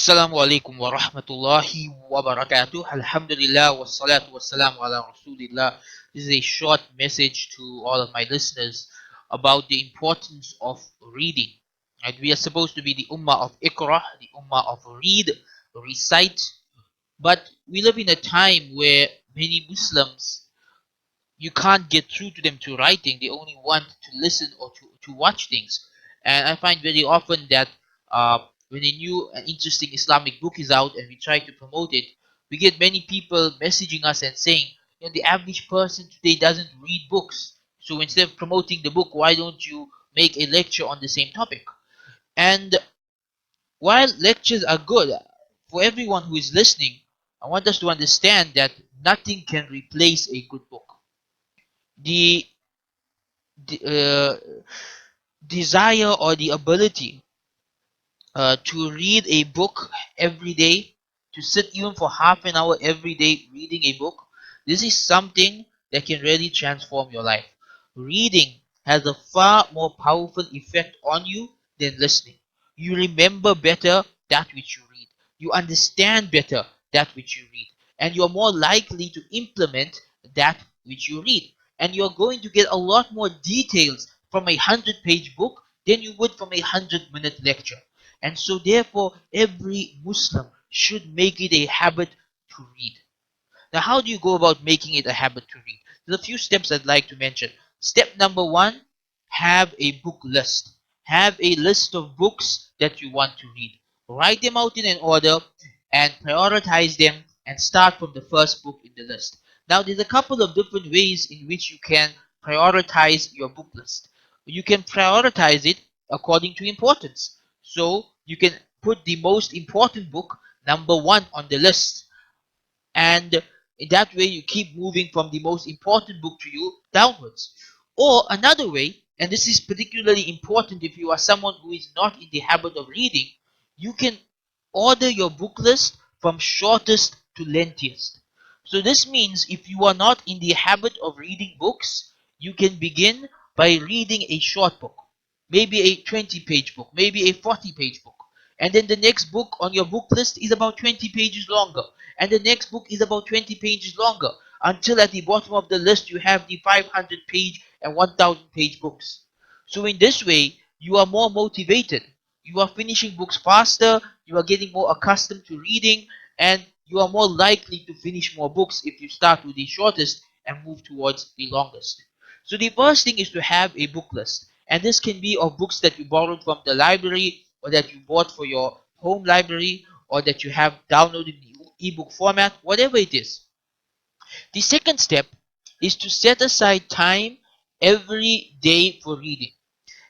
Assalamu alaikum wa rahmatullahi wa barakatuh. Alhamdulillah wa salatu wa salam ala Rasulillah. This is a short message to all of my listeners about the importance of reading. Right? We are supposed to be the ummah of Iqra, the ummah of read, recite. But we live in a time where many Muslims, you can't get through to them to writing. They only want to listen or to watch things. And I find very often that when a new and interesting Islamic book is out and we try to promote it, we get many people messaging us and saying, the average person today doesn't read books. So instead of promoting the book, why don't you make a lecture on the same topic? And while lectures are good for everyone who is listening, I want us to understand that nothing can replace a good book. The the desire or the ability to read a book every day, to sit even for half an hour every day reading a book, this is something that can really transform your life. Reading has a far more powerful effect on you than listening. You remember better that which you read, you understand better that which you read, and you're more likely to implement that which you read. And you're going to get a lot more details from a 100-page book than you would from a 100-minute lecture. And so, therefore, every Muslim should make it a habit to read. Now, how do you go about making it a habit to read? There's a few steps I'd like to mention. Step number one, have a book list. Have a list of books that you want to read. Write them out in an order and prioritize them and start from the first book in the list. Now, there's a couple of different ways in which you can prioritize your book list. You can prioritize it according to importance. So, you can put the most important book number one on the list, and in that way you keep moving from the most important book to you downwards. Or another way, and this is particularly important if you are someone who is not in the habit of reading, you can order your book list from shortest to lengthiest. So this means if you are not in the habit of reading books, you can begin by reading a short book, maybe a 20-page book, maybe a 40-page book. And then the next book on your book list is about 20 pages longer. And the next book is about 20 pages longer. Until at the bottom of the list you have the 500-page and 1,000-page books. So in this way, you are more motivated. You are finishing books faster, you are getting more accustomed to reading, and you are more likely to finish more books if you start with the shortest and move towards the longest. So the first thing is to have a book list. And this can be of books that you borrowed from the library, or that you bought for your home library, or that you have downloaded in the ebook format, whatever it is. The second step is to set aside time every day for reading.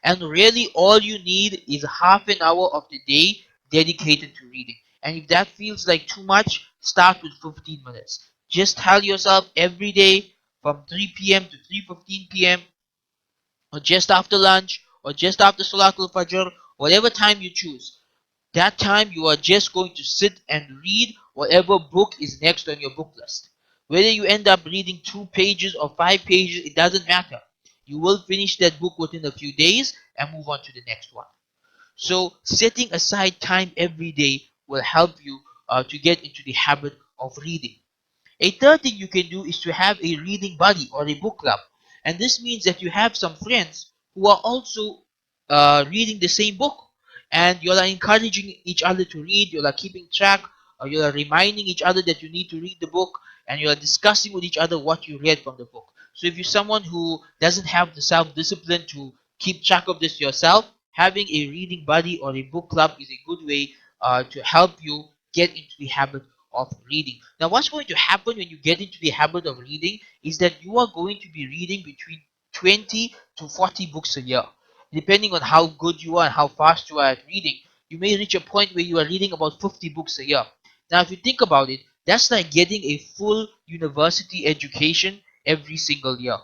And really, all you need is half an hour of the day dedicated to reading. And if that feels like too much, start with 15 minutes. Just tell yourself every day from 3 p.m. to 3:15 p.m., or just after lunch, or just after Salatul Fajr, whatever time you choose. That time you are just going to sit and read whatever book is next on your book list. Whether you end up reading 2 pages or 5 pages, it doesn't matter. You will finish that book within a few days and move on to the next one. So, setting aside time every day will help you to get into the habit of reading. A third thing you can do is to have a reading buddy or a book club. And this means that you have some friends who are also reading the same book. And you are encouraging each other to read, you are keeping track, or you are reminding each other that you need to read the book, and you are discussing with each other what you read from the book. So if you're someone who doesn't have the self-discipline to keep track of this yourself, having a reading buddy or a book club is a good way to help you get into the habit of reading. Now, what's going to happen when you get into the habit of reading is that you are going to be reading between 20 to 40 books a year. Depending on how good you are and how fast you are at reading, you may reach a point where you are reading about 50 books a year. Now, if you think about it, that's like getting a full university education every single year.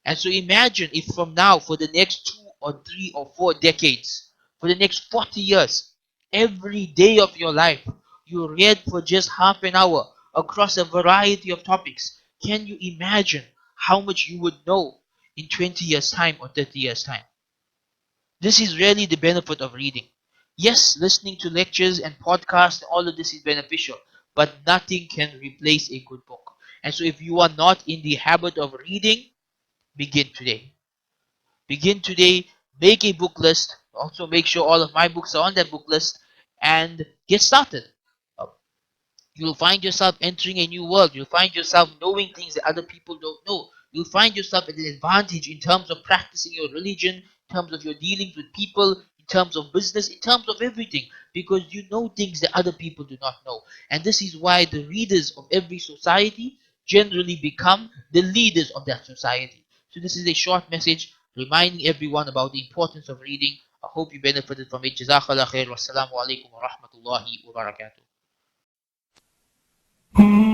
And so imagine if from now, for the next 2 or 3 or 4 decades, for the next 40 years, every day of your life, you read for just half an hour across a variety of topics. Can you imagine how much you would know in 20 years' time or 30 years' time? This is really the benefit of reading. Yes, listening to lectures and podcasts, all of this is beneficial, but nothing can replace a good book. And so if you are not in the habit of reading, begin today. Begin today, make a book list. Also, make sure all of my books are on that book list and get started. Uh, You'll find yourself entering a new world. You'll find yourself knowing things that other people don't know. You'll find yourself at an advantage in terms of practicing your religion, in terms of your dealings with people, in terms of business, in terms of everything, because you know things that other people do not know. And this is why the readers of every society generally become the leaders of that society. So, this is a short message reminding everyone about the importance of reading. I hope you benefited from it. Jazakallah khair. Wassalamu alaikum wa rahmatullahi wa barakatuh.